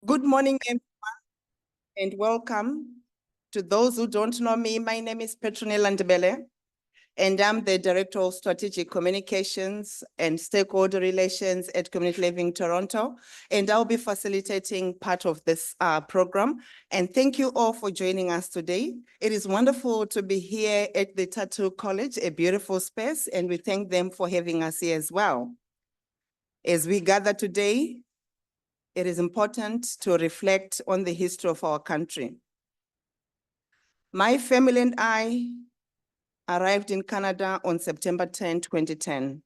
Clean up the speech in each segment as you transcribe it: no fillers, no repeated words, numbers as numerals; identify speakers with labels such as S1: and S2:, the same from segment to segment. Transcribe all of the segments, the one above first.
S1: Good morning, everyone, and welcome. To those who don't know me, my name is Petronella Ndebele, and I'm the Director of Strategic Communications and Stakeholder Relations at Community Living Toronto, and I'll be facilitating part of this program. And thank you all for joining us today. It is wonderful to be here at the Tattoo College, a beautiful space, and we thank them for having us here as well. As we gather today, it is important to reflect on the history of our country. My family and I arrived in Canada on September 10, 2010.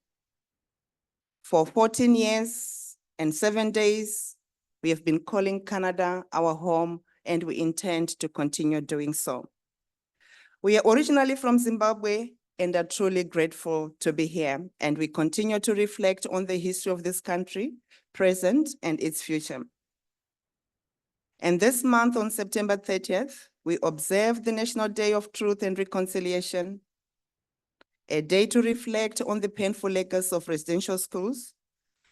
S1: For 14 years and 7 days, we have been calling Canada our home, and we intend to continue doing so. We are originally from Zimbabwe and are truly grateful to be here, and we continue to reflect on the history of this country, present, and its future. And this month, on September 30th, we observe the National Day of Truth and Reconciliation, a day to reflect on the painful legacy of residential schools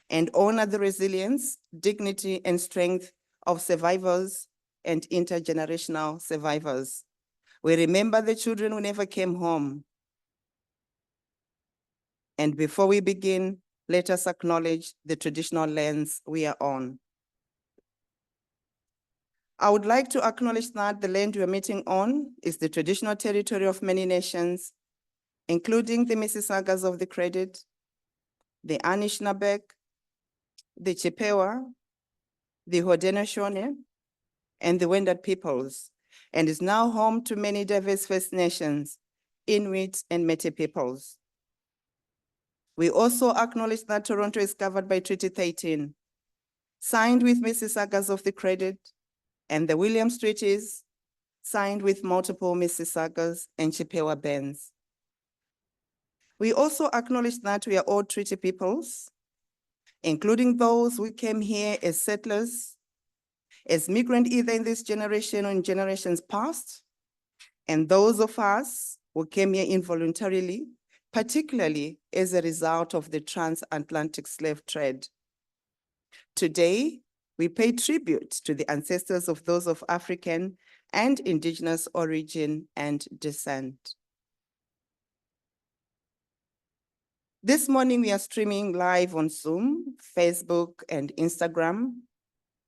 S1: and honor the resilience, dignity, and strength of survivors and intergenerational survivors. We remember the children who never came home. And before we begin, let us acknowledge the traditional lands we are on. I would like to acknowledge that the land we are meeting on is the traditional territory of many nations, including the Mississaugas of the Credit, the Anishinaabe, the Chippewa, the Haudenosaunee, and the Wendat peoples, and is now home to many diverse First Nations, Inuit, and Métis peoples. We also acknowledge that Toronto is covered by Treaty 13, signed with Mississaugas of the Credit, and the Williams Treaties, signed with multiple Mississaugas and Chippewa bands. We also acknowledge that we are all treaty peoples, including those who came here as settlers, as migrants either in this generation or in generations past, and those of us who came here involuntarily, particularly as a result of the transatlantic slave trade. Today, we pay tribute to the ancestors of those of African and Indigenous origin and descent. This morning, we are streaming live on Zoom, Facebook, and Instagram.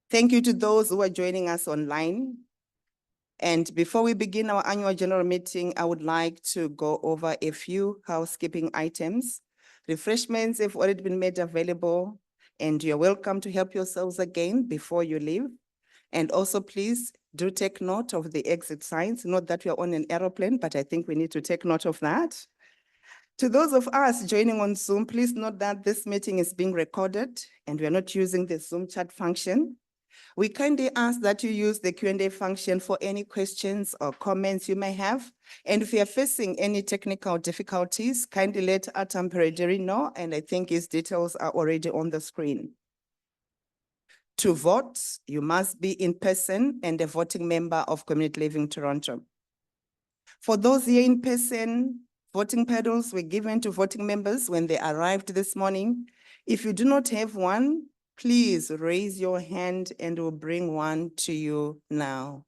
S1: Thank you to those who are joining us online. And before we begin our annual general meeting, I would like to go over a few housekeeping items. Refreshments have already been made available, and you're welcome to help yourselves again before you leave. And also, please do take note of the exit signs. Not that we are on an aeroplane, but I think we need to take note of that. To those of us joining on Zoom, please note that this meeting is being recorded and we are not using the Zoom chat function. We kindly ask that you use the Q&A function for any questions or comments you may have. And if you are facing any technical difficulties, kindly let Atam Perederi know, and I think his details are already on the screen. To vote, you must be in person and a voting member of Community Living Toronto. For those here in person, voting pedals were given to voting members when they arrived this morning. If you do not have one, please raise your hand and we'll bring one to you now.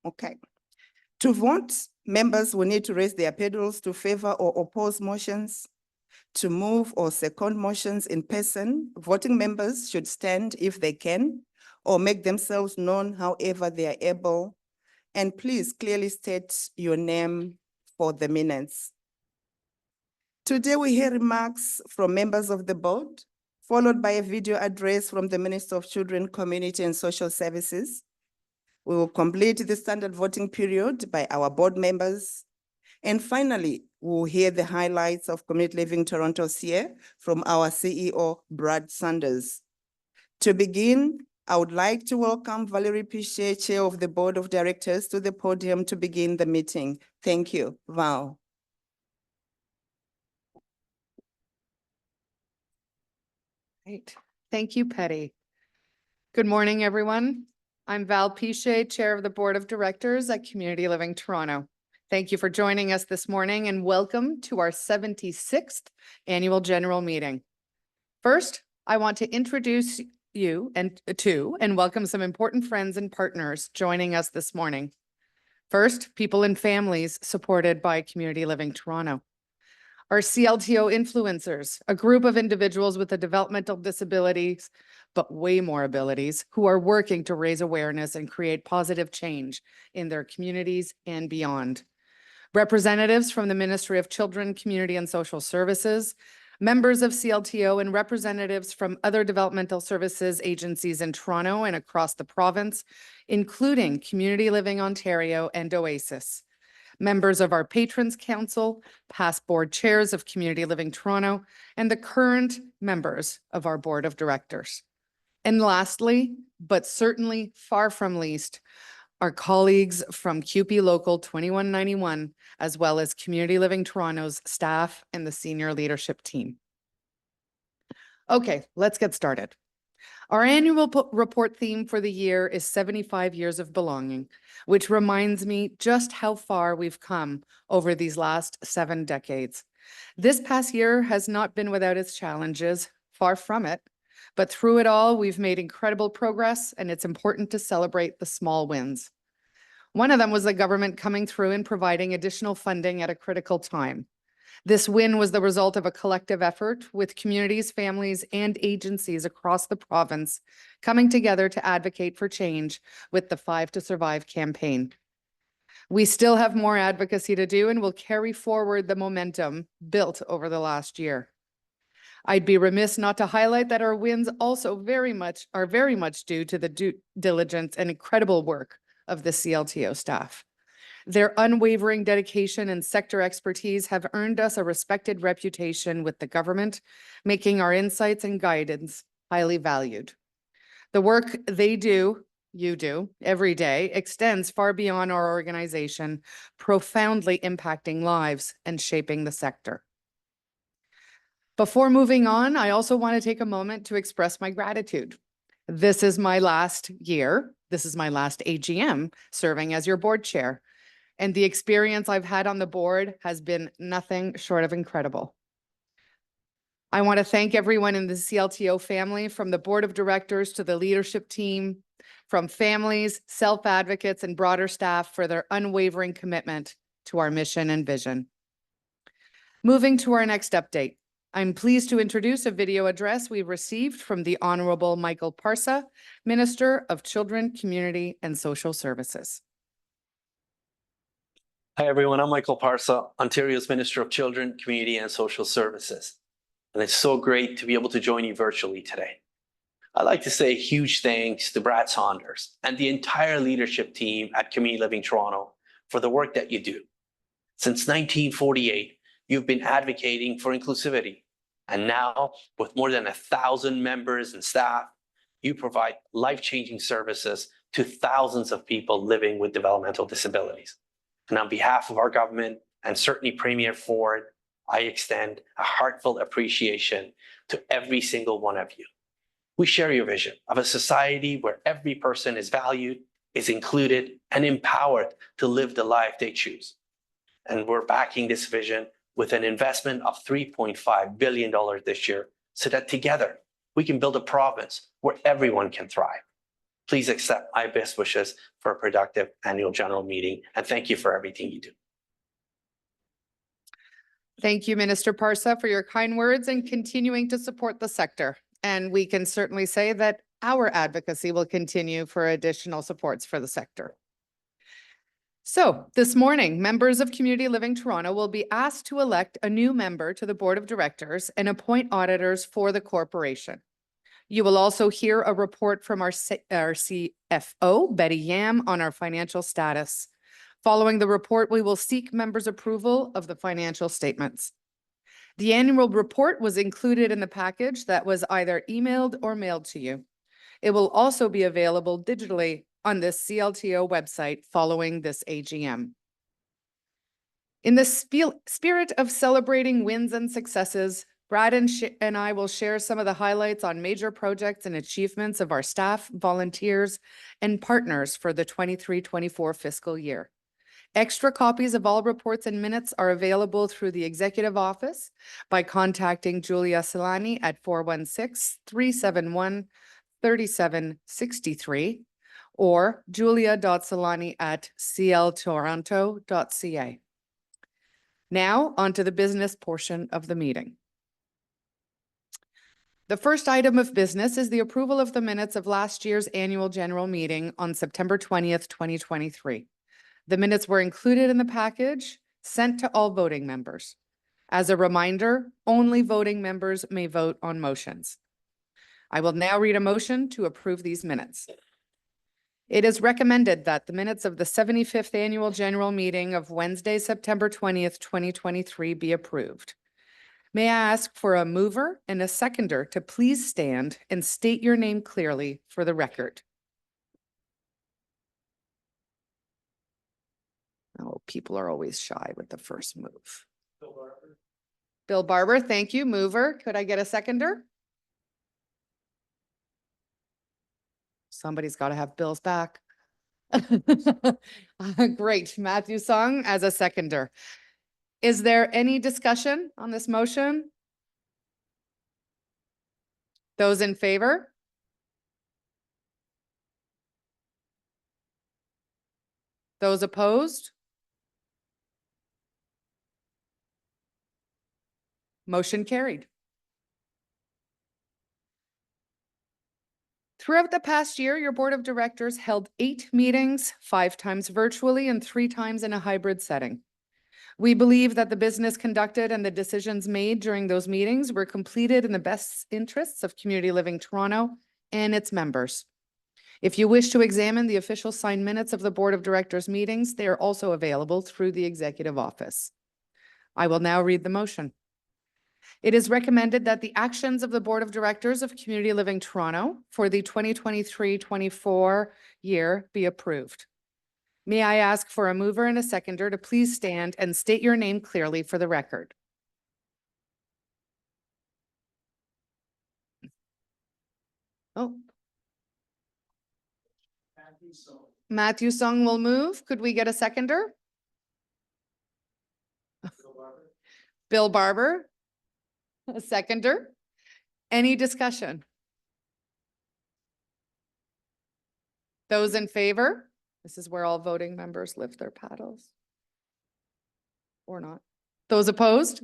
S1: Okay. To vote, members will need to raise their pedals to favor or oppose motions. To move or second motions in person, voting members should stand if they can, or make themselves known however they are able. And please clearly state your name for the minutes. Today we hear remarks from members of the board, followed by a video address from the Minister of Children, Community and Social Services. We will complete the standard voting period by our board members. And finally, we'll hear the highlights of Community Living Toronto's year from our CEO, Brad Sanders. To begin, I would like to welcome Valerie Piché, Chair of the Board of Directors, to the podium to begin the meeting. Thank you, Val.
S2: Great. Thank you, Petty. Good morning, everyone. I'm Val Piché, Chair of the Board of Directors at Community Living Toronto. Thank you for joining us this morning and welcome to our 76th Annual General Meeting. First, I want to introduce you and welcome some important friends and partners joining us this morning. First, people and families supported by Community Living Toronto. Our CLTO influencers, a group of individuals with a developmental disabilities, but way more abilities, who are working to raise awareness and create positive change in their communities and beyond. Representatives from the Ministry of Children, Community and Social Services, members of CLTO, and representatives from other developmental services agencies in Toronto and across the province, including Community Living Ontario and OASIS. Members of our Patrons Council, past board chairs of Community Living Toronto, and the current members of our board of directors. And lastly, but certainly far from least, our colleagues from CUPE Local 2191, as well as Community Living Toronto's staff and the senior leadership team. Okay, let's get started. Our annual report theme for the year is 75 years of belonging, which reminds me just how far we've come over these last 7 decades. This past year has not been without its challenges, far from it, but through it all, we've made incredible progress, and it's important to celebrate the small wins. One of them was the government coming through and providing additional funding at a critical time. This win was the result of a collective effort with communities, families, and agencies across the province coming together to advocate for change with the 5 to Survive campaign. We still have more advocacy to do and will carry forward the momentum built over the last year. I'd be remiss not to highlight that our wins also are very much due to the due diligence and incredible work of the CLTO staff. Their unwavering dedication and sector expertise have earned us a respected reputation with the government, making our insights and guidance highly valued. The work they do, you do, every day extends far beyond our organization, profoundly impacting lives and shaping the sector. Before moving on, I also want to take a moment to express my gratitude. This is my last year. This is my last AGM serving as your board chair. And the experience I've had on the board has been nothing short of incredible. I want to thank everyone in the CLTO family, from the board of directors to the leadership team, from families, self-advocates, and broader staff for their unwavering commitment to our mission and vision. Moving to our next update, I'm pleased to introduce a video address we received from the Honorable Michael Parsa, Minister of Children, Community and Social Services.
S3: Hi, everyone. I'm Michael Parsa, Ontario's Minister of Children, Community and Social Services. And it's so great to be able to join you virtually today. I'd like to say a huge thanks to Brad Saunders and the entire leadership team at Community Living Toronto for the work that you do. Since 1948, you've been advocating for inclusivity. And now, with more than 1,000 members and staff, you provide life-changing services to thousands of people living with developmental disabilities. And on behalf of our government and certainly Premier Ford, I extend a heartfelt appreciation to every single one of you. We share your vision of a society where every person is valued, is included, and empowered to live the life they choose. And we're backing this vision with an investment of $3.5 billion this year so that together we can build a province where everyone can thrive. Please accept my best wishes for a productive annual general meeting, and thank you for everything you do.
S2: Thank you, Minister Parsa, for your kind words and continuing to support the sector. And we can certainly say that our advocacy will continue for additional supports for the sector. So this morning, members of Community Living Toronto will be asked to elect a new member to the board of directors and appoint auditors for the corporation. You will also hear a report from our CFO, Betty Yam, on our financial status. Following the report, we will seek members' approval of the financial statements. The annual report was included in the package that was either emailed or mailed to you. It will also be available digitally on the CLTO website following this AGM. In the spirit of celebrating wins and successes, Brad and I will share some of the highlights on major projects and achievements of our staff, volunteers, and partners for the 23-24 fiscal year. Extra copies of all reports and minutes are available through the executive office by contacting Julia Solani at 416-371-3763 or julia.solani@cltoronto.ca. Now, on to the business portion of the meeting. The first item of business is the approval of the minutes of last year's annual general meeting on September 20th, 2023. The minutes were included in the package sent to all voting members. As a reminder, only voting members may vote on motions. I will now read a motion to approve these minutes. It is recommended that the minutes of the 75th Annual General Meeting of Wednesday, September 20th, 2023 be approved. May I ask for a mover and a seconder to please stand and state your name clearly for the record? Oh, people are always shy with the first move. Bill Barber, thank you. Mover, could I get a seconder? Somebody's got to have Bill's back. Great, Matthew Sung as a seconder. Is there any discussion on this motion? Those in favor? Those opposed? Motion carried. Throughout the past year, your board of directors held 8 meetings, 5 times virtually and 3 times in a hybrid setting. We believe that the business conducted and the decisions made during those meetings were completed in the best interests of Community Living Toronto and its members. If you wish to examine the official signed minutes of the board of directors meetings, they are also available through the executive office. I will now read the motion. It is recommended that the actions of the Board of Directors of Community Living Toronto for the 2023-24 year be approved. May I ask for a mover and a seconder to please stand and state your name clearly for the record? Oh. Matthew Sung will move. Could we get a seconder? Bill Barber. A seconder. Any discussion? Those in favor? This is where all voting members lift their paddles. Or not. Those opposed?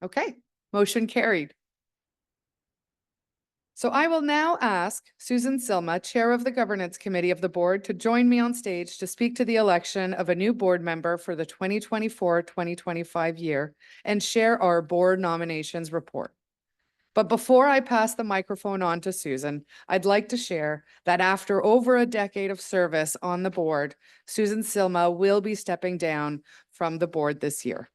S2: Okay, motion carried. So I will now ask Susan Silma, Chair of the Governance Committee of the Board, to join me on stage to speak to the election of a new board member for the 2024-2025 year and share our board nominations report. But before I pass the microphone on to Susan, I'd like to share that after over a decade of service on the board, Susan Silma will be stepping down from the board this year.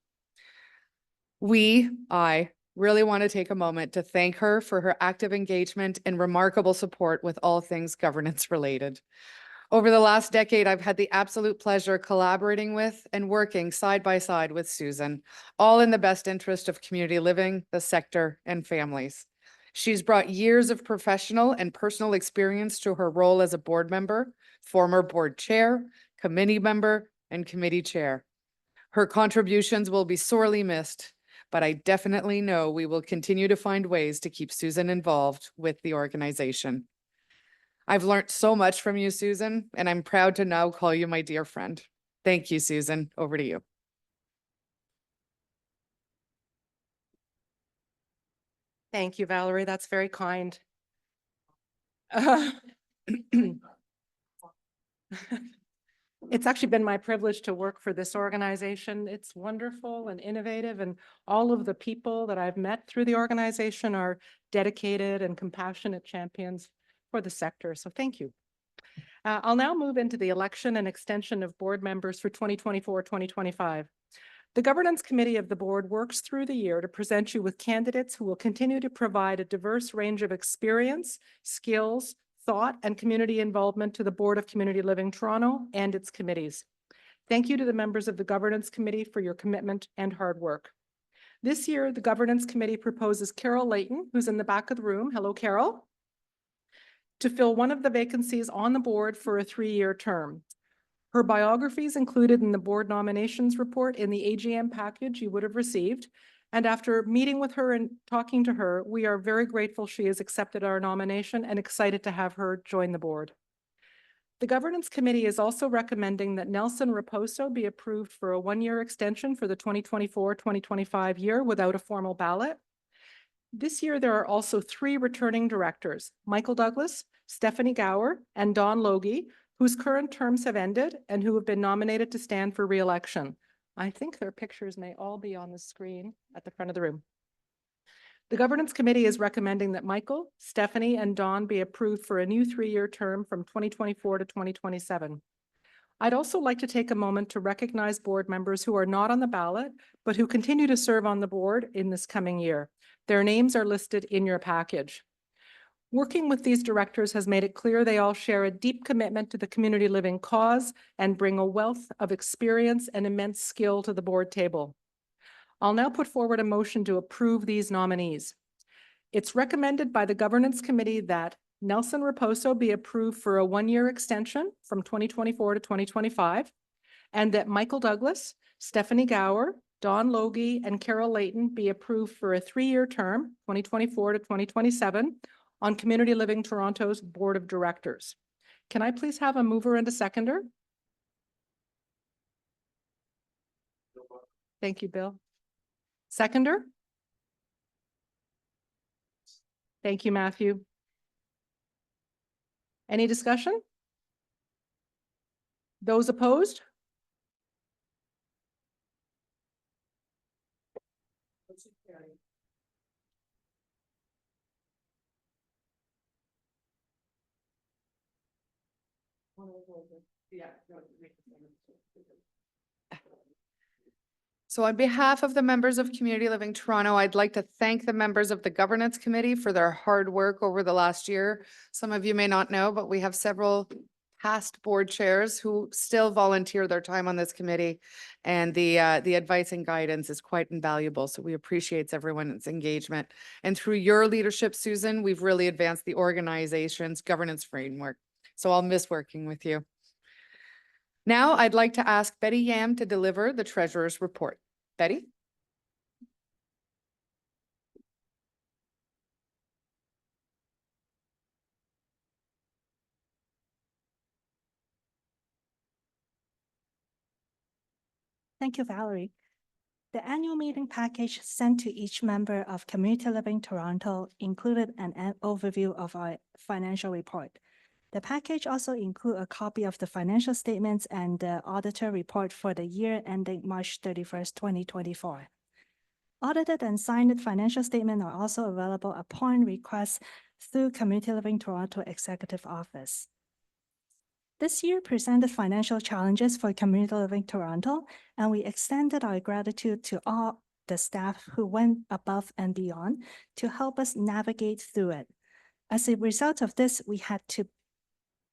S2: I really want to take a moment to thank her for her active engagement and remarkable support with all things governance related. Over the last decade, I've had the absolute pleasure collaborating with and working side by side with Susan, all in the best interest of community living, the sector, and families. She's brought years of professional and personal experience to her role as a board member, former board chair, committee member, and committee chair. Her contributions will be sorely missed, but I definitely know we will continue to find ways to keep Susan involved with the organization. I've learned so much from you, Susan, and I'm proud to now call you my dear friend. Thank you, Susan. Over to you.
S4: Thank you, Valerie. That's very kind. It's actually been my privilege to work for this organization. It's wonderful and innovative, and all of the people that I've met through the organization are dedicated and compassionate champions for the sector. So thank you. I'll now move into the election and extension of board members for 2024-2025. The Governance Committee of the Board works through the year to present you with candidates who will continue to provide a diverse range of experience, skills, thought, and community involvement to the Board of Community Living Toronto and its committees. Thank you to the members of the Governance Committee for your commitment and hard work. This year, the Governance Committee proposes Carol Layton, who's in the back of the room. Hello, Carol. to fill one of the vacancies on the board for a 3-year term. Her biography is included in the board nominations report in the AGM package you would have received. And after meeting with her and talking to her, we are very grateful she has accepted our nomination and excited to have her join the board. The Governance Committee is also recommending that Nelson Raposo be approved for a 1-year extension for the 2024-2025 year without a formal ballot. This year, there are also 3 returning directors, Michael Douglas, Stephanie Gower, and Don Logie, whose current terms have ended and who have been nominated to stand for re-election. I think their pictures may all be on the screen at the front of the room. The Governance Committee is recommending that Michael, Stephanie, and Don be approved for a new 3-year term from 2024 to 2027. I'd also like to take a moment to recognize board members who are not on the ballot, but who continue to serve on the board in this coming year. Their names are listed in your package. Working with these directors has made it clear they all share a deep commitment to the community living cause and bring a wealth of experience and immense skill to the board table. I'll now put forward a motion to approve these nominees. It's recommended by the Governance Committee that Nelson Raposo be approved for a 1-year extension from 2024 to 2025, and that Michael Douglas, Stephanie Gower, Don Logie, and Carol Layton be approved for a 3-year term, 2024 to 2027, on Community Living Toronto's Board of Directors. Can I please have a mover and a seconder? Thank you, Bill. Seconder? Thank you, Matthew. Any discussion? Those opposed?
S2: So on behalf of the members of Community Living Toronto, I'd like to thank the members of the Governance Committee for their hard work over the last year. Some of you may not know, but we have several past board chairs who still volunteer their time on this committee, and the advice and guidance is quite invaluable. So we appreciate everyone's engagement. And through your leadership, Susan, we've really advanced the organization's governance framework. So I'll miss working with you. Now I'd like to ask Betty Yam to deliver the Treasurer's report. Betty?
S5: Thank you, Valerie. The annual meeting package sent to each member of Community Living Toronto included an overview of our financial report. The package also includes a copy of the financial statements and the auditor report for the year ending March 31st, 2024. Audited and signed financial statements are also available upon request through Community Living Toronto Executive Office. This year presented financial challenges for Community Living Toronto, and we extended our gratitude to all the staff who went above and beyond to help us navigate through it. As a result of this, we had to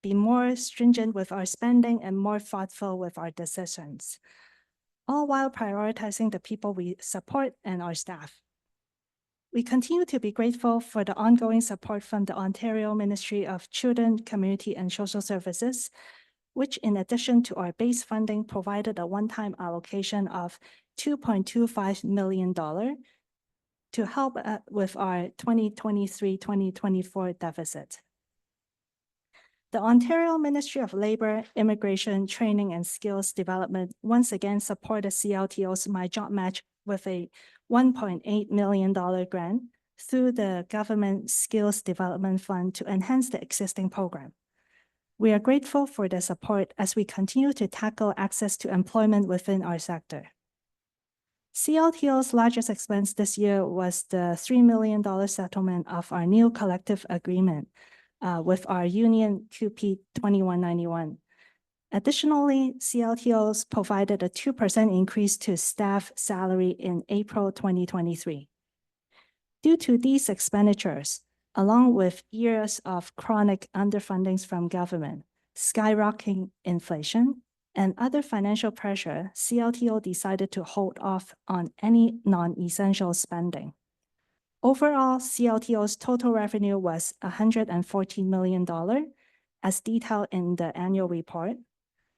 S5: be more stringent with our spending and more thoughtful with our decisions, all while prioritizing the people we support and our staff. We continue to be grateful for the ongoing support from the Ontario Ministry of Children, Community and Social Services, which in addition to our base funding provided a one-time allocation of $2.25 million to help with our 2023-2024 deficit. The Ontario Ministry of Labour, Immigration, Training and Skills Development once again supported CLTO's My Job Match with a $1.8 million grant through the Government Skills Development Fund to enhance the existing program. We are grateful for the support as we continue to tackle access to employment within our sector. CLTO's largest expense this year was the $3 million settlement of our new collective agreement with our union CUPE 2191. Additionally, CLTO's provided a 2% increase to staff salary in April 2023. Due to these expenditures, along with years of chronic underfundings from government, skyrocketing inflation, and other financial pressure, CLTO decided to hold off on any non-essential spending. Overall, CLTO's total revenue was $114 million, as detailed in the annual report.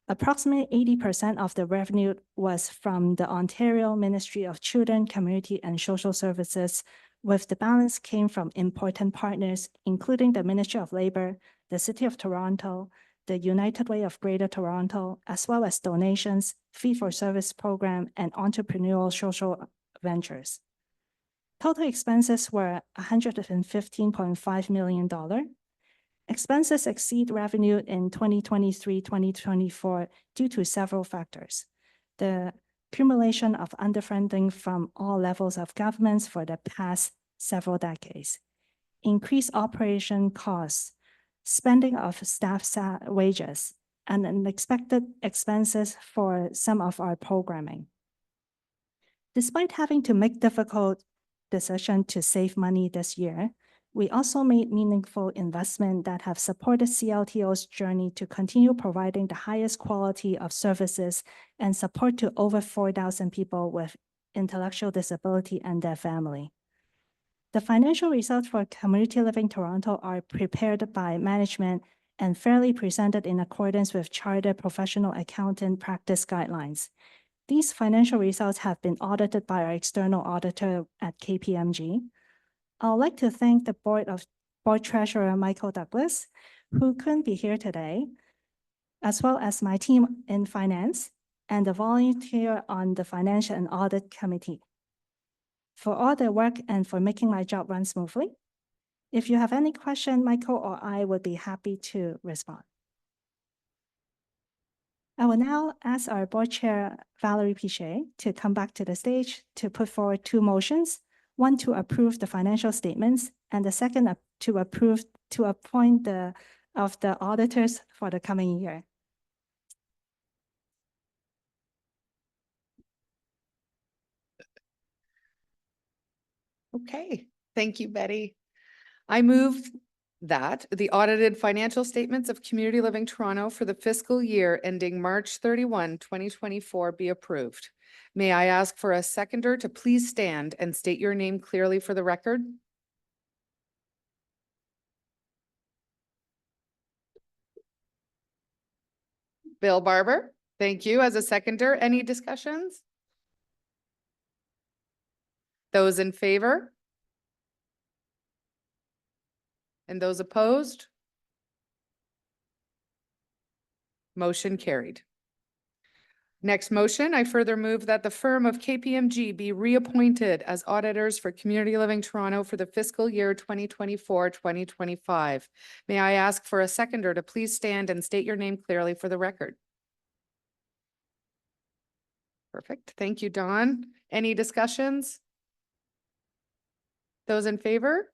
S5: Approximately 80% of the revenue was from the Ontario Ministry of Children, Community and Social Services, with the balance came from important partners, including the Ministry of Labor, the City of Toronto, the United Way of Greater Toronto, as well as donations, fee-for-service program, and entrepreneurial social ventures. Total expenses were $115.5 million. Expenses exceed revenue in 2023-2024 due to several factors. The accumulation of underfunding from all levels of governments for the past several decades, increased operation costs, spending of staff wages, and unexpected expenses for some of our programming. Despite having to make difficult decisions to save money this year, we also made meaningful investments that have supported CLTO's journey to continue providing the highest quality of services and support to over 4,000 people with intellectual disability and their family. The financial results for Community Living Toronto are prepared by management and fairly presented in accordance with Chartered Professional Accountant Practice Guidelines. These financial results have been audited by our external auditor at KPMG. I would like to thank the Board Treasurer, Michael Douglas, who couldn't be here today, as well as my team in finance and the volunteer on the Financial and Audit Committee for all their work and for making my job run smoothly. If you have any question, Michael or I would be happy to respond. I will now ask our Board Chair, Valerie Piche, to come back to the stage to put forward two motions. One to approve the financial statements, and the second to appoint the auditors for the coming year.
S2: Okay, thank you, Betty. I move that the audited financial statements of Community Living Toronto for the fiscal year ending March 31, 2024 be approved. May I ask for a seconder to please stand and state your name clearly for the record? Bill Barber, thank you. As a seconder, any discussions? Those in favor? And those opposed? Motion carried. Next motion, I further move that the firm of KPMG be reappointed as auditors for Community Living Toronto for the fiscal year 2024-2025. May I ask for a seconder to please stand and state your name clearly for the record? Perfect. Thank you, Dawn. Any discussions? Those in favor?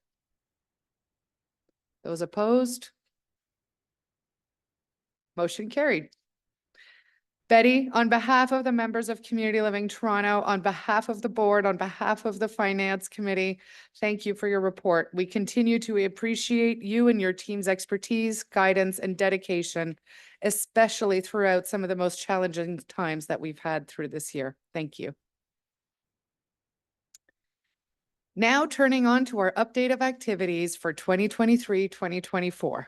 S2: Those opposed? Motion carried. Betty, on behalf of the members of Community Living Toronto, on behalf of the board, on behalf of the Finance Committee, thank you for your report. We continue to appreciate you and your team's expertise, guidance, and dedication, especially throughout some of the most challenging times that we've had through this year. Thank you. Now turning on to our update of activities for 2023-2024.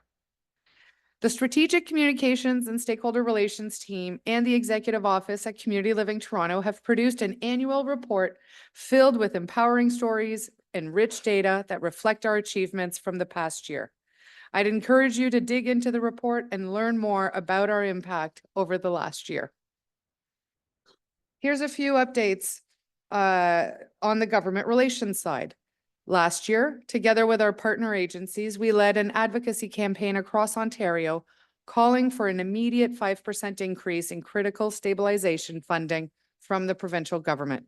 S2: The Strategic Communications and Stakeholder Relations team and the Executive Office at Community Living Toronto have produced an annual report filled with empowering stories and rich data that reflect our achievements from the past year. I'd encourage you to dig into the report and learn more about our impact over the last year. Here's a few updates on the government relations side. Last year, together with our partner agencies, we led an advocacy campaign across Ontario calling for an immediate 5% increase in critical stabilization funding from the provincial government.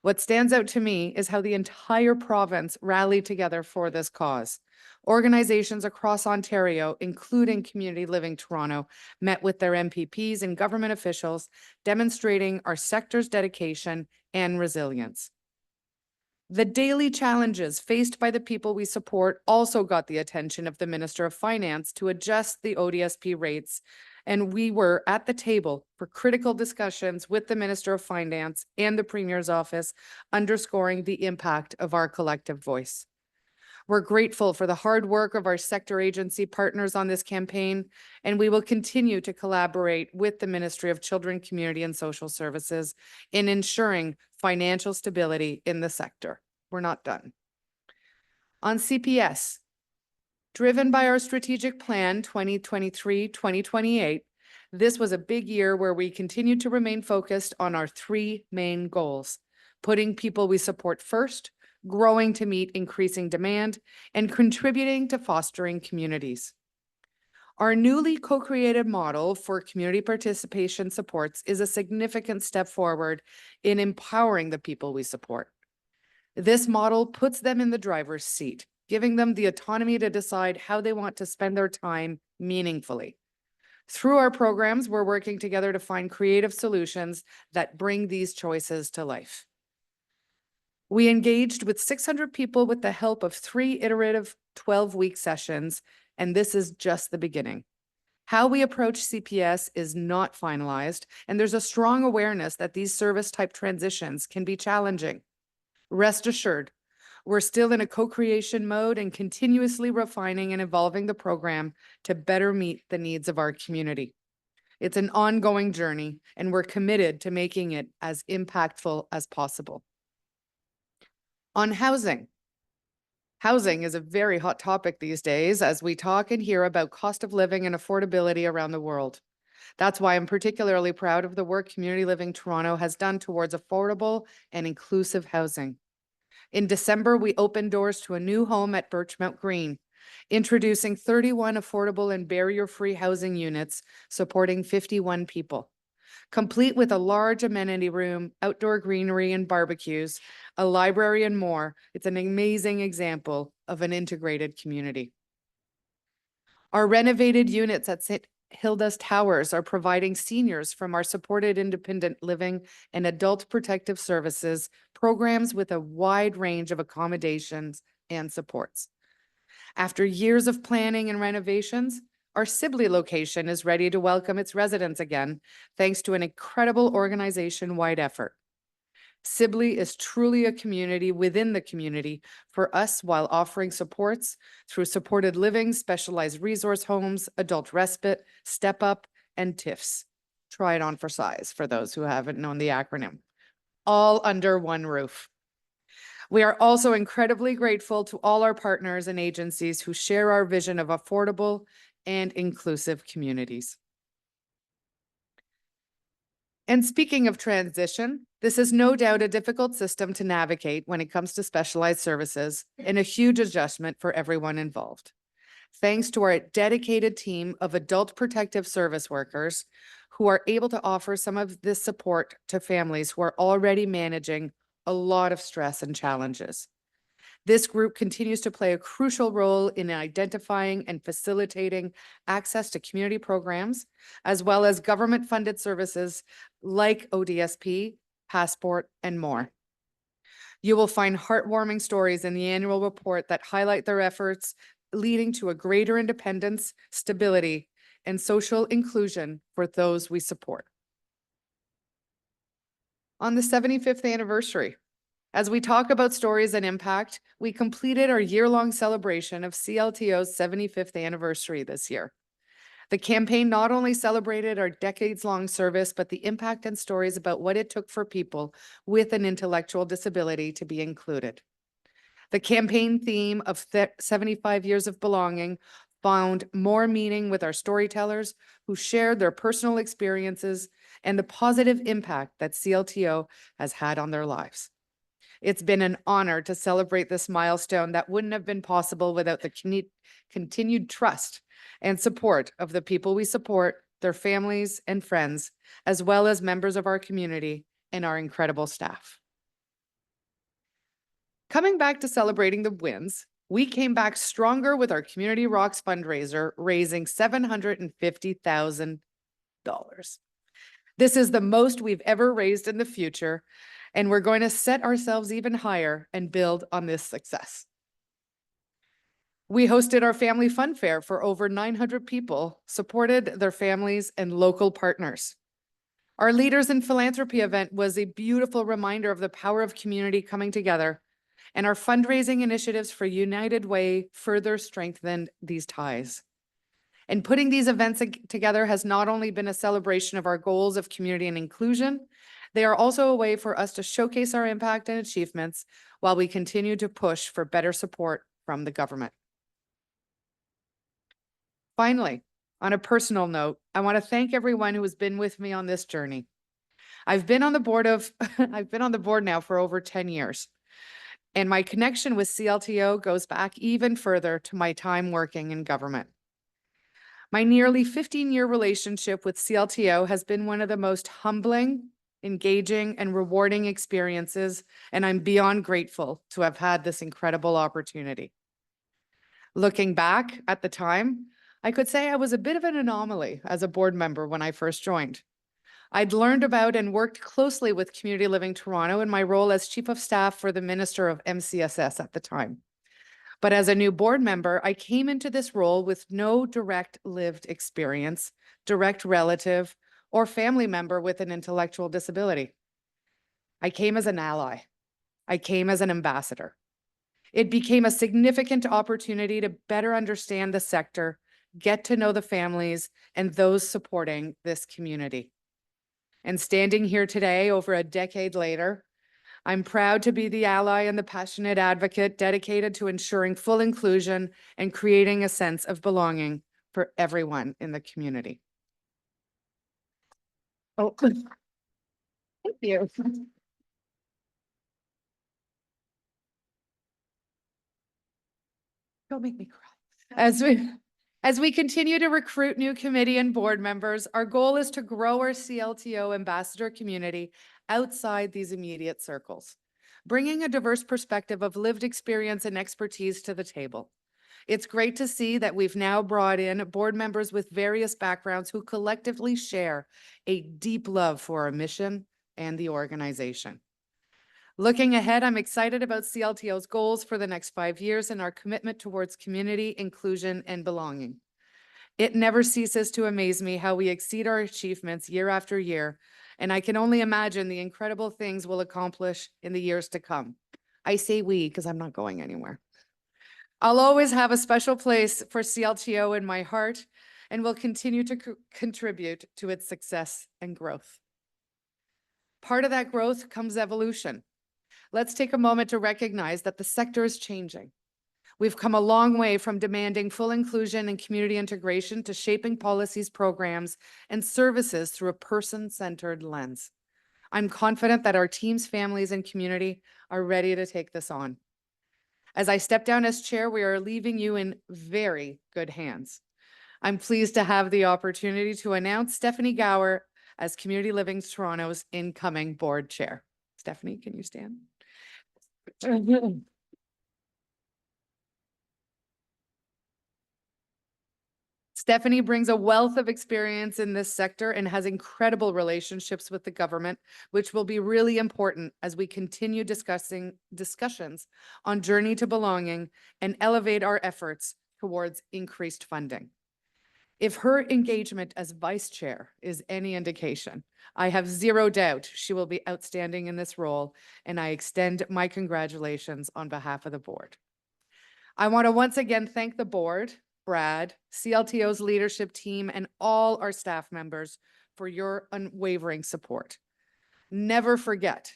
S2: What stands out to me is how the entire province rallied together for this cause. Organizations across Ontario, including Community Living Toronto, met with their MPPs and government officials, demonstrating our sector's dedication and resilience. The daily challenges faced by the people we support also got the attention of the Minister of Finance to adjust the ODSP rates And we were at the table for critical discussions with the Minister of Finance and the Premier's office, underscoring the impact of our collective voice. We're grateful for the hard work of our sector agency partners on this campaign, and we will continue to collaborate with the Ministry of Children, Community and Social Services in ensuring financial stability in the sector. We're not done. On CPS, driven by our strategic plan 2023-2028, this was a big year where we continued to remain focused on our three main goals: putting people we support first, growing to meet increasing demand, and contributing to fostering communities. Our newly co-created model for community participation supports is a significant step forward in empowering the people we support. This model puts them in the driver's seat, giving them the autonomy to decide how they want to spend their time meaningfully. Through our programs, we're working together to find creative solutions that bring these choices to life. We engaged with 600 people with the help of 3 iterative 12-week sessions, and this is just the beginning. How we approach CPS is not finalized, and there's a strong awareness that these service type transitions can be challenging. Rest assured, we're still in a co-creation mode and continuously refining and evolving the program to better meet the needs of our community. It's an ongoing journey, and we're committed to making it as impactful as possible. On housing. Housing is a very hot topic these days as we talk and hear about cost of living and affordability around the world. That's why I'm particularly proud of the work Community Living Toronto has done towards affordable and inclusive housing. In December, we opened doors to a new home at Birchmount Green, introducing 31 affordable and barrier-free housing units supporting 51 people. Complete with a large amenity room, outdoor greenery and barbecues, a library and more, it's an amazing example of an integrated community. Our renovated units at St. Hilda's Towers are providing seniors from our supported independent living and adult protective services programs with a wide range of accommodations and supports. After years of planning and renovations, our Sibley location is ready to welcome its residents again, thanks to an incredible organization-wide effort. Sibley is truly a community within the community for us while offering supports through supported living, specialized resource homes, adult respite, step up, and TIFs. Try it on for size for those who haven't known the acronym. All under one roof. We are also incredibly grateful to all our partners and agencies who share our vision of affordable and inclusive communities. And speaking of transition, this is no doubt a difficult system to navigate when it comes to specialized services and a huge adjustment for everyone involved. Thanks to our dedicated team of adult protective service workers who are able to offer some of this support to families who are already managing a lot of stress and challenges. This group continues to play a crucial role in identifying and facilitating access to community programs, as well as government-funded services like ODSP, Passport, and more. You will find heartwarming stories in the annual report that highlight their efforts leading to a greater independence, stability, and social inclusion for those we support. On the 75th anniversary, as we talk about stories and impact, we completed our year-long celebration of CLTO's 75th anniversary this year. The campaign not only celebrated our decades-long service, but the impact and stories about what it took for people with an intellectual disability to be included. The campaign theme of 75 years of belonging found more meaning with our storytellers who shared their personal experiences and the positive impact that CLTO has had on their lives. It's been an honor to celebrate this milestone that wouldn't have been possible without the continued trust and support of the people we support, their families and friends, as well as members of our community and our incredible staff. Coming back to celebrating the wins, we came back stronger with our Community Rocks fundraiser, raising $750,000. This is the most we've ever raised in the future, and we're going to set ourselves even higher and build on this success. We hosted our family fun fair for over 900 people, supported their families and local partners. Our Leaders in Philanthropy event was a beautiful reminder of the power of community coming together, and our fundraising initiatives for United Way further strengthened these ties. And putting these events together has not only been a celebration of our goals of community and inclusion, they are also a way for us to showcase our impact and achievements while we continue to push for better support from the government. Finally, on a personal note, I want to thank everyone who has been with me on this journey. I've been on the board now for over 10 years. And my connection with CLTO goes back even further to my time working in government. My nearly 15-year relationship with CLTO has been one of the most humbling, engaging, and rewarding experiences, and I'm beyond grateful to have had this incredible opportunity. Looking back at the time, I could say I was a bit of an anomaly as a board member when I first joined. I'd learned about and worked closely with Community Living Toronto in my role as Chief of Staff for the Minister of MCSS at the time. But as a new board member, I came into this role with no direct lived experience, direct relative, or family member with an intellectual disability. I came as an ally. I came as an ambassador. It became a significant opportunity to better understand the sector, get to know the families and those supporting this community. And standing here today, over a decade later, I'm proud to be the ally and the passionate advocate dedicated to ensuring full inclusion and creating a sense of belonging for everyone in the community. Oh, thank you. Don't make me cry. As we continue to recruit new committee and board members, our goal is to grow our CLTO ambassador community outside these immediate circles, bringing a diverse perspective of lived experience and expertise to the table. It's great to see that we've now brought in board members with various backgrounds who collectively share a deep love for our mission and the organization. Looking ahead, I'm excited about CLTO's goals for the next 5 years and our commitment towards community, inclusion, and belonging. It never ceases to amaze me how we exceed our achievements year after year, and I can only imagine the incredible things we'll accomplish in the years to come. I say we because I'm not going anywhere. I'll always have a special place for CLTO in my heart and will continue to contribute to its success and growth. Part of that growth comes evolution. Let's take a moment to recognize that the sector is changing. We've come a long way from demanding full inclusion and community integration to shaping policies, programs, and services through a person-centered lens. I'm confident that our teams, families, and community are ready to take this on. As I step down as chair, we are leaving you in very good hands. I'm pleased to have the opportunity to announce Stephanie Gower as Community Living Toronto's incoming board chair. Stephanie, can you stand? Stephanie brings a wealth of experience in this sector and has incredible relationships with the government, which will be really important as we continue discussions on Journey to Belonging and elevate our efforts towards increased funding. If her engagement as vice chair is any indication, I have zero doubt she will be outstanding in this role, and I extend my congratulations on behalf of the board. I want to once again thank the board, Brad, CLTO's leadership team, and all our staff members for your unwavering support. Never forget,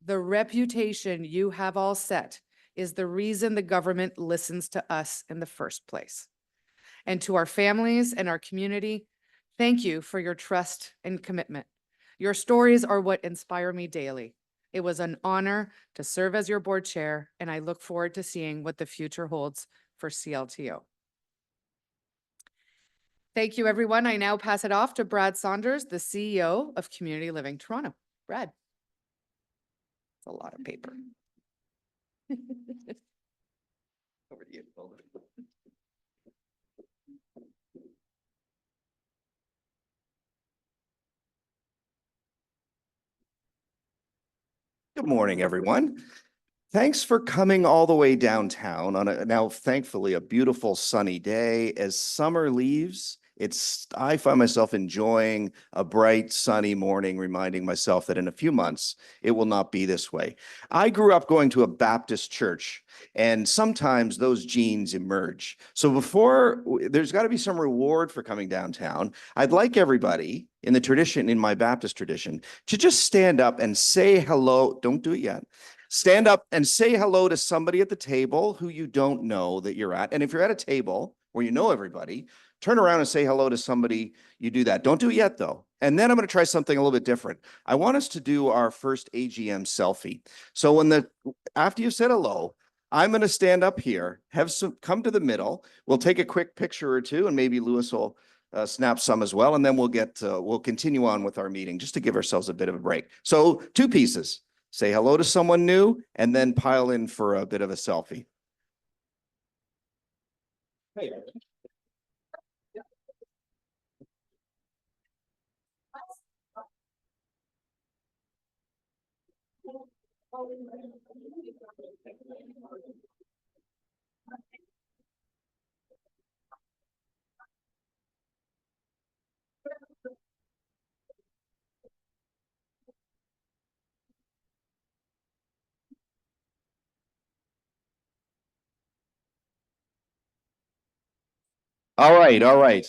S2: the reputation you have all set is the reason the government listens to us in the first place. And to our families and our community, thank you for your trust and commitment. Your stories are what inspire me daily. It was an honor to serve as your board chair, and I look forward to seeing what the future holds for CLTO. Thank you, everyone. I now pass it off to Brad Saunders, the CEO of Community Living Toronto. Brad. It's a lot of paper. Over to you.
S6: Good morning, everyone. Thanks for coming all the way downtown on a now thankfully a beautiful sunny day. As summer leaves, I find myself enjoying a bright sunny morning, reminding myself that in a few months it will not be this way. I grew up going to a Baptist church, and sometimes those genes emerge. So there's got to be some reward for coming downtown. I'd like everybody in my Baptist tradition, to just stand up and say hello. Don't do it yet. Stand up and say hello to somebody at the table who you don't know that you're at. And if you're at a table where you know everybody, turn around and say hello to somebody. You do that. Don't do it yet, though. And then I'm going to try something a little bit different. I want us to do our first AGM selfie. So after you've said hello, I'm going to stand up here, come to the middle. We'll take a quick picture or two, and maybe Lewis will snap some as well. And then we'll continue on with our meeting just to give ourselves a bit of a break. So 2 pieces. Say hello to someone new, and then pile in for a bit of a selfie. Hey. All right.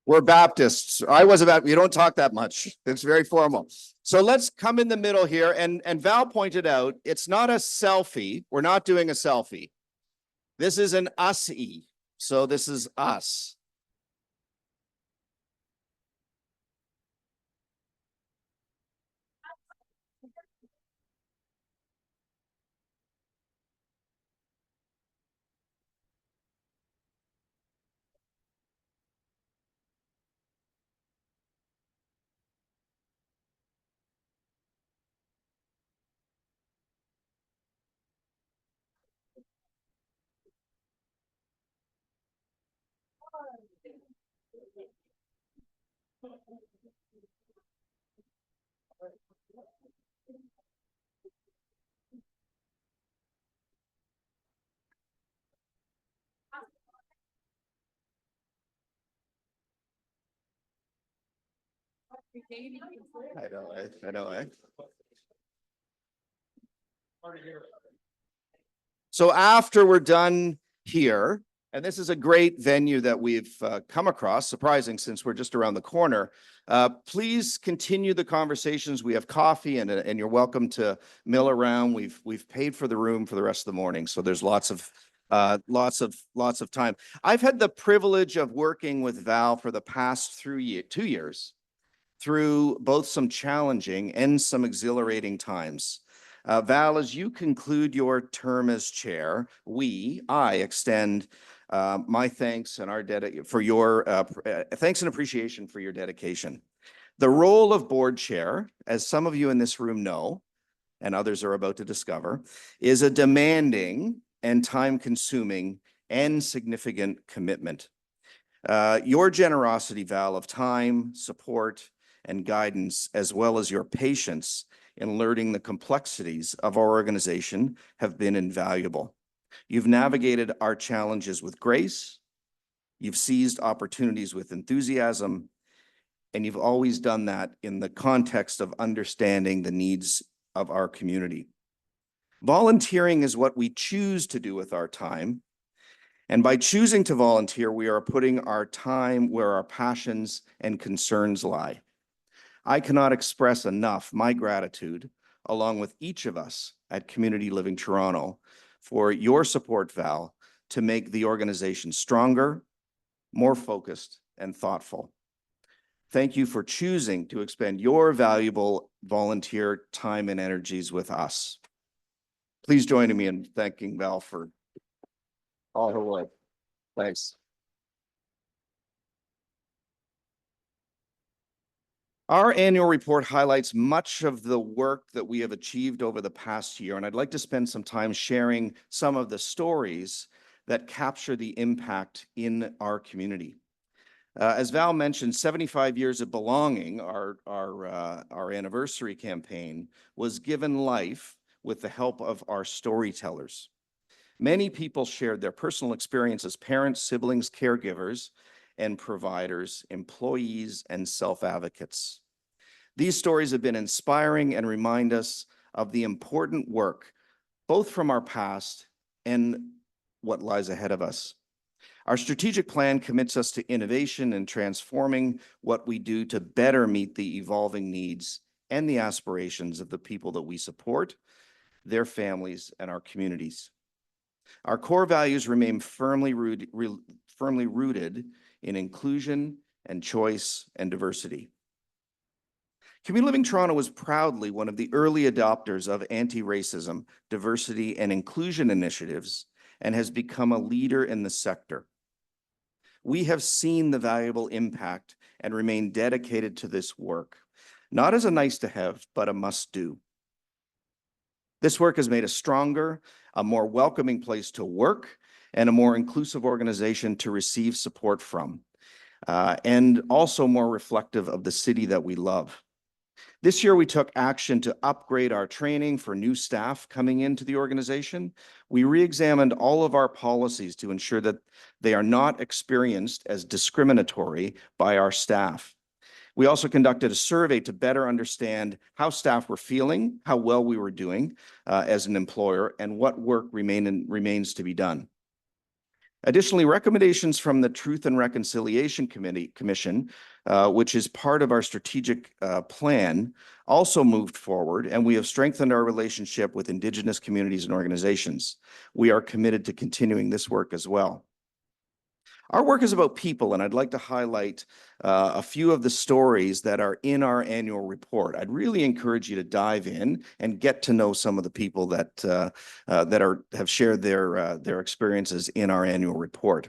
S6: We're Baptists. I was about, you don't talk that much. It's very formal. So let's come in the middle here. And Val pointed out, it's not a selfie. We're not doing a selfie. This is an us-y. So this is us. I know. So after we're done here, and this is a great venue that we've come across, surprising since we're just around the corner, please continue the conversations. We have coffee and you're welcome to mill around. We've paid for the room for the rest of the morning. So there's lots of time. I've had the privilege of working with Val for the past 2 years through both some challenging and some exhilarating times. Val, as you conclude your term as chair, I extend my thanks and thanks and appreciation for your dedication. The role of board chair, as some of you in this room know, and others are about to discover, is a demanding and time-consuming and significant commitment. Your generosity, Val, of time, support, and guidance, as well as your patience in learning the complexities of our organization, have been invaluable. You've navigated our challenges with grace, you've seized opportunities with enthusiasm, and you've always done that in the context of understanding the needs of our community. Volunteering is what we choose to do with our time. And by choosing to volunteer, we are putting our time where our passions and concerns lie. I cannot express enough my gratitude, along with each of us at Community Living Toronto, for your support, Val, to make the organization stronger, more focused, and thoughtful. Thank you for choosing to expend your valuable volunteer time and energies with us. Please join me in thanking Val for all her work. Thanks. Our annual report highlights much of the work that we have achieved over the past year, and I'd like to spend some time sharing some of the stories that capture the impact in our community. As Val mentioned, 75 years of belonging, our anniversary campaign, was given life with the help of our storytellers. Many people shared their personal experience as parents, siblings, caregivers, and providers, employees, and self-advocates. These stories have been inspiring and remind us of the important work, both from our past and what lies ahead of us. Our strategic plan commits us to innovation and transforming what we do to better meet the evolving needs and the aspirations of the people that we support, their families, and our communities. Our core values remain firmly rooted in inclusion and choice and diversity. Community Living Toronto was proudly one of the early adopters of anti-racism, diversity, and inclusion initiatives and has become a leader in the sector. We have seen the valuable impact and remain dedicated to this work, not as a nice to have, but a must do. This work has made us stronger, a more welcoming place to work, and a more inclusive organization to receive support from, and also more reflective of the city that we love. This year, we took action to upgrade our training for new staff coming into the organization. We re-examined all of our policies to ensure that they are not experienced as discriminatory by our staff. We also conducted a survey to better understand how staff were feeling, how well we were doing as an employer, and what work remains to be done. Additionally, recommendations from the Truth and Reconciliation Commission, which is part of our strategic plan, also moved forward, and we have strengthened our relationship with Indigenous communities and organizations. We are committed to continuing this work as well. Our work is about people, and I'd like to highlight a few of the stories that are in our annual report. I'd really encourage you to dive in and get to know some of the people that have shared their experiences in our annual report.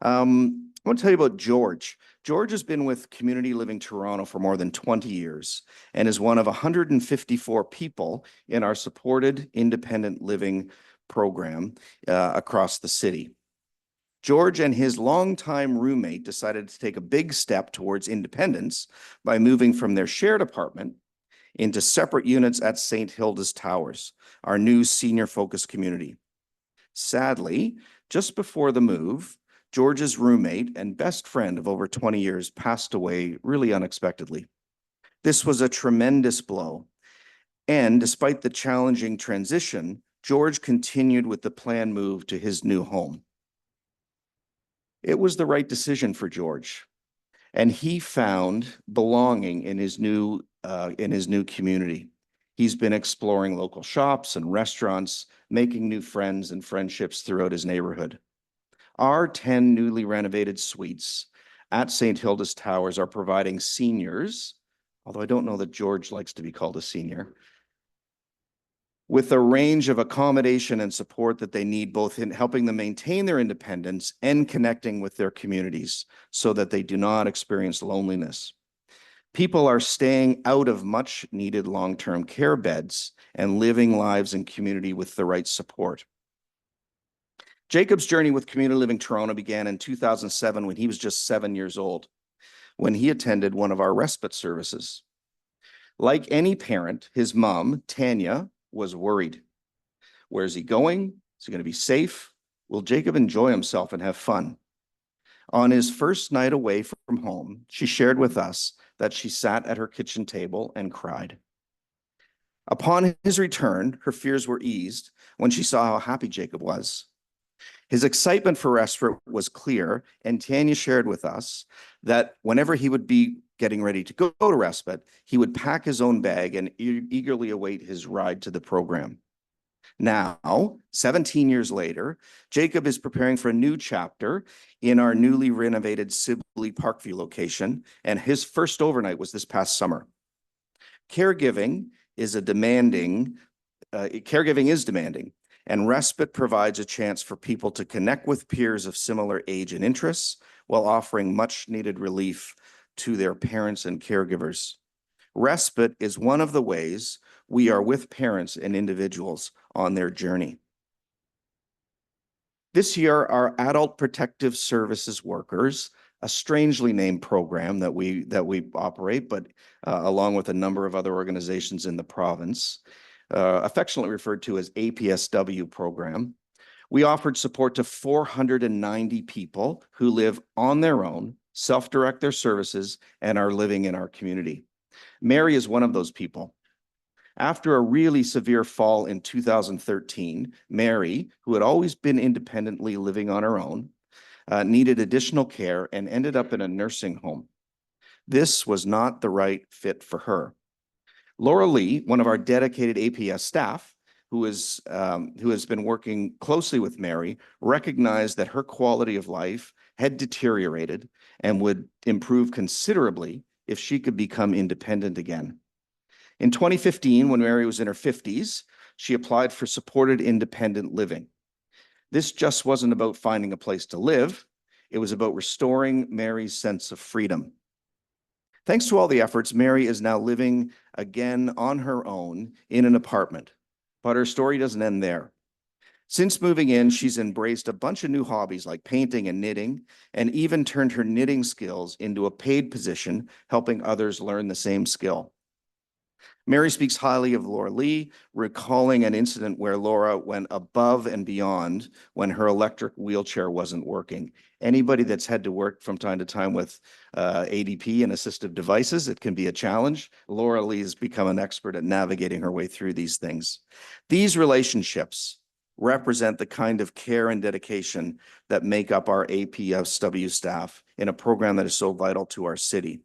S6: I want to tell you about George. George has been with Community Living Toronto for more than 20 years and is one of 154 people in our supported independent living program across the city. George and his longtime roommate decided to take a big step towards independence by moving from their shared apartment into separate units at St. Hilda's Towers, our new senior-focused community. Sadly, just before the move, George's roommate and best friend of over 20 years passed away really unexpectedly. This was a tremendous blow, and despite the challenging transition, George continued with the planned move to his new home. It was the right decision for George, and he found belonging in his new community. He's been exploring local shops and restaurants, making new friends and friendships throughout his neighborhood. Our 10 newly renovated suites at St. Hilda's Towers are providing seniors, although I don't know that George likes to be called a senior, with a range of accommodation and support that they need, both in helping them maintain their independence and connecting with their communities so that they do not experience loneliness. People are staying out of much needed long-term care beds and living lives in community with the right support. Jacob's journey with Community Living Toronto began in 2007 when he was just 7 years old, when he attended one of our respite services. Like any parent, his mom, Tanya, was worried. Where is he going? Is he going to be safe? Will Jacob enjoy himself and have fun? On his first night away from home, she shared with us that she sat at her kitchen table and cried. Upon his return, her fears were eased when she saw how happy Jacob was. His excitement for respite was clear, and Tanya shared with us that whenever he would be getting ready to go to respite, he would pack his own bag and eagerly await his ride to the program. Now, 17 years later, Jacob is preparing for a new chapter in our newly renovated Sibley Parkview location, and his first overnight was this past summer. Caregiving is demanding, and respite provides a chance for people to connect with peers of similar age and interests while offering much needed relief to their parents and caregivers. Respite is one of the ways we are with parents and individuals on their journey. This year, our Adult Protective Services Workers, a strangely named program that we operate, but along with a number of other organizations in the province, affectionately referred to as APSW program. We offered support to 490 people who live on their own, self-direct their services, and are living in our community. Mary is one of those people. After a really severe fall in 2013, Mary, who had always been independently living on her own, needed additional care and ended up in a nursing home. This was not the right fit for her. Laura Lee, one of our dedicated APS staff, who has been working closely with Mary, recognized that her quality of life had deteriorated and would improve considerably if she could become independent again. In 2015, when Mary was in her 50s, she applied for supported independent living. This just wasn't about finding a place to live. It was about restoring Mary's sense of freedom. Thanks to all the efforts, Mary is now living again on her own in an apartment. But her story doesn't end there. Since moving in, she's embraced a bunch of new hobbies like painting and knitting, and even turned her knitting skills into a paid position, helping others learn the same skill. Mary speaks highly of Laura Lee, recalling an incident where Laura went above and beyond when her electric wheelchair wasn't working. Anybody that's had to work from time to time with ADP and assistive devices, it can be a challenge. Laura Lee has become an expert at navigating her way through these things. These relationships represent the kind of care and dedication that make up our APSW staff in a program that is so vital to our city.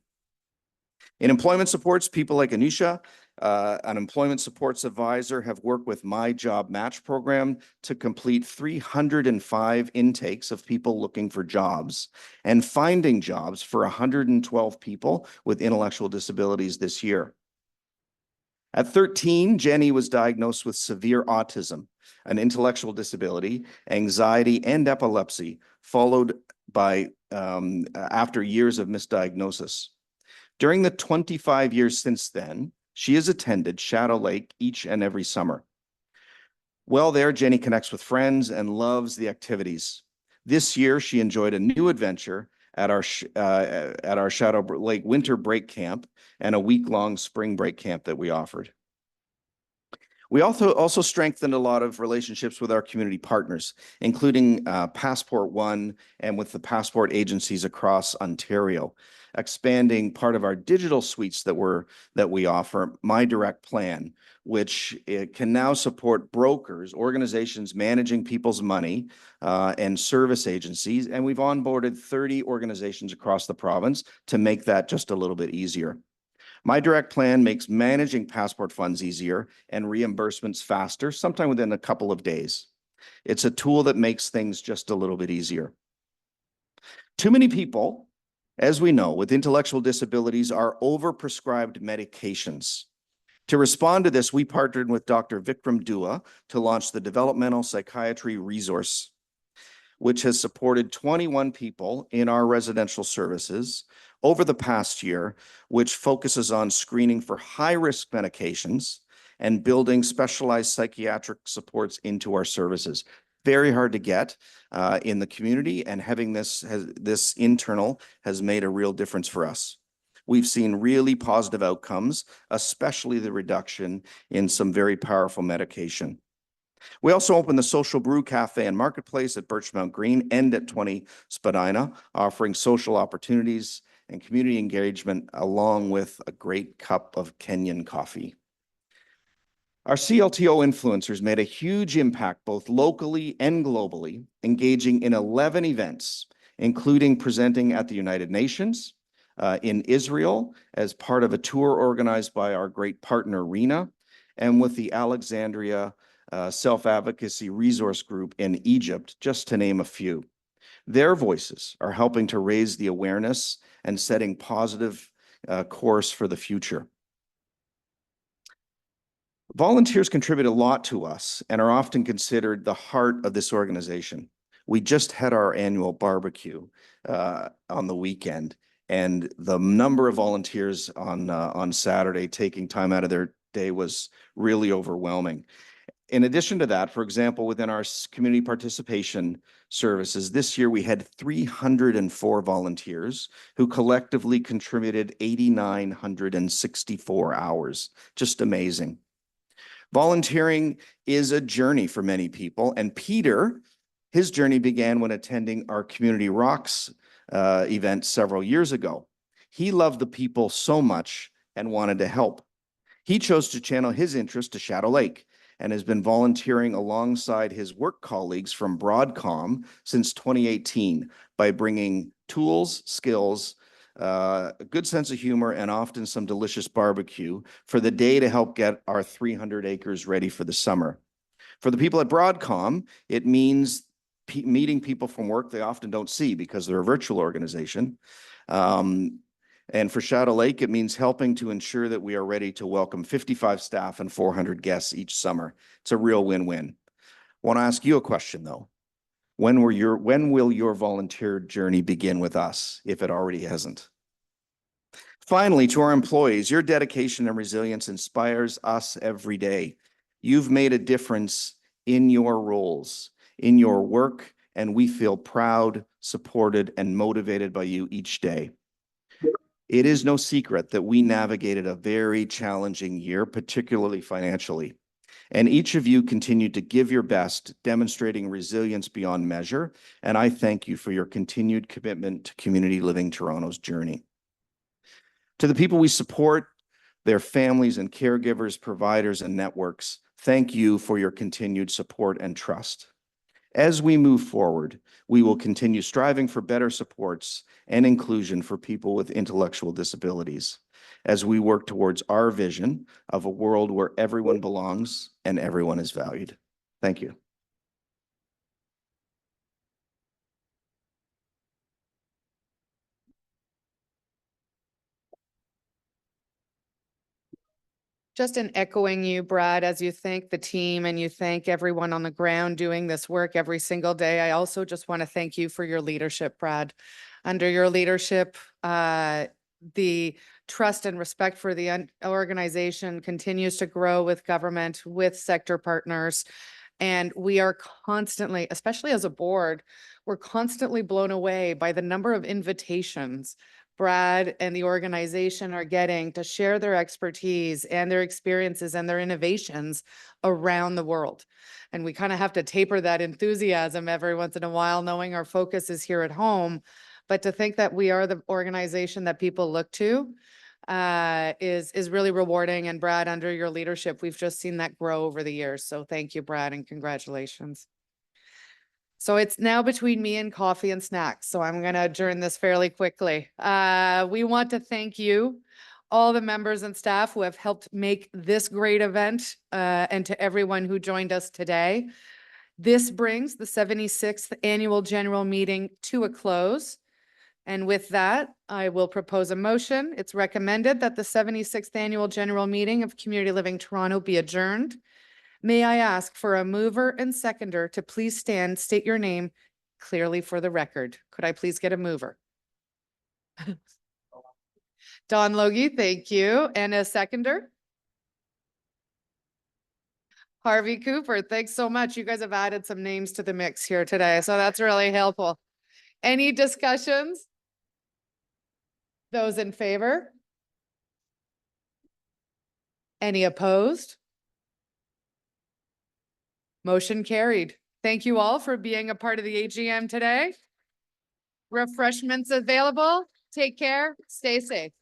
S6: In employment supports, people like Anisha, an employment supports advisor, have worked with My Job Match program to complete 305 intakes of people looking for jobs and finding jobs for 112 people with intellectual disabilities this year. At 13, Jenny was diagnosed with severe autism, an intellectual disability, anxiety, and epilepsy, followed by after years of misdiagnosis. During the 25 years since then, she has attended Shadow Lake each and every summer. Well, there, Jenny connects with friends and loves the activities. This year, she enjoyed a new adventure at our Shadow Lake winter break camp and a week-long spring break camp that we offered. We also strengthened a lot of relationships with our community partners, including Passport One and with the passport agencies across Ontario, expanding part of our digital suites that we offer, My Direct Plan, which it can now support brokers, organizations managing people's money, and service agencies. And we've onboarded 30 organizations across the province to make that just a little bit easier. My Direct Plan makes managing passport funds easier and reimbursements faster, sometime within a couple of days. It's a tool that makes things just a little bit easier. Too many people, as we know, with intellectual disabilities are overprescribed medications. To respond to this, we partnered with Dr. Vikram Dua to launch the Developmental Psychiatry Resource, which has supported 21 people in our residential services over the past year, which focuses on screening for high-risk medications and building specialized psychiatric supports into our services. Very hard to get in the community, and having this internal has made a real difference for us. We've seen really positive outcomes, especially the reduction in some very powerful medication. We also opened the Social Brew Cafe and Marketplace at Birchmount Green and at 20 Spadina, offering social opportunities and community engagement along with a great cup of Kenyan coffee. Our CLTO influencers made a huge impact both locally and globally, engaging in 11 events, including presenting at the United Nations, in Israel as part of a tour organized by our great partner, RENA, and with the Alexandria Self-Advocacy Resource Group in Egypt, just to name a few. Their voices are helping to raise the awareness and setting positive course for the future. Volunteers contribute a lot to us and are often considered the heart of this organization. We just had our annual barbecue on the weekend, and the number of volunteers on Saturday taking time out of their day was really overwhelming. In addition to that, for example, within our community participation services, this year we had 304 volunteers who collectively contributed 8,964 hours. Just amazing. Volunteering is a journey for many people, and Peter, his journey began when attending our Community Rocks event several years ago. He loved the people so much and wanted to help. He chose to channel his interest to Shadow Lake and has been volunteering alongside his work colleagues from Broadcom since 2018 by bringing tools, skills, a good sense of humor, and often some delicious barbecue for the day to help get our 300 acres ready for the summer. For the people at Broadcom, it means meeting people from work they often don't see because they're a virtual organization. And for Shadow Lake, it means helping to ensure that we are ready to welcome 55 staff and 400 guests each summer. It's a real win-win. I want to ask you a question though. When will your volunteer journey begin with us, if it already hasn't? Finally, to our employees, your dedication and resilience inspires us every day. You've made a difference in your roles, in your work, and we feel proud, supported, and motivated by you each day. It is no secret that we navigated a very challenging year, particularly financially. And each of you continued to give your best, demonstrating resilience beyond measure. And I thank you for your continued commitment to Community Living Toronto's journey. To the people we support, their families and caregivers, providers, and networks, thank you for your continued support and trust. As we move forward, we will continue striving for better supports and inclusion for people with intellectual disabilities as we work towards our vision of a world where everyone belongs and everyone is valued. Thank you.
S2: Just in echoing you, Brad, as you thank the team and you thank everyone on the ground doing this work every single day, I also just want to thank you for your leadership, Brad. Under your leadership, the trust and respect for the organization continues to grow with government, with sector partners. And we are constantly, especially as a board, we're constantly blown away by the number of invitations Brad and the organization are getting to share their expertise and their experiences and their innovations around the world. And we kind of have to taper that enthusiasm every once in a while, knowing our focus is here at home. But to think that we are the organization that people look to is really rewarding. And Brad, under your leadership, we've just seen that grow over the years. So thank you, Brad, and congratulations. So it's now between me and coffee and snacks. So I'm going to adjourn this fairly quickly. We want to thank you, all the members and staff who have helped make this great event, and to everyone who joined us today. This brings the 76th Annual General Meeting to a close. And with that, I will propose a motion. It's recommended that the 76th Annual General Meeting of Community Living Toronto be adjourned. May I ask for a mover and seconder to please stand, state your name clearly for the record. Could I please get a mover? Don Logie, thank you. And a seconder? Harvey Cooper, thanks so much. You guys have added some names to the mix here today, so that's really helpful. Any discussions? Those in favor? Any opposed? Motion carried. Thank you all for being a part of the AGM today. Refreshments available. Take care. Stay safe.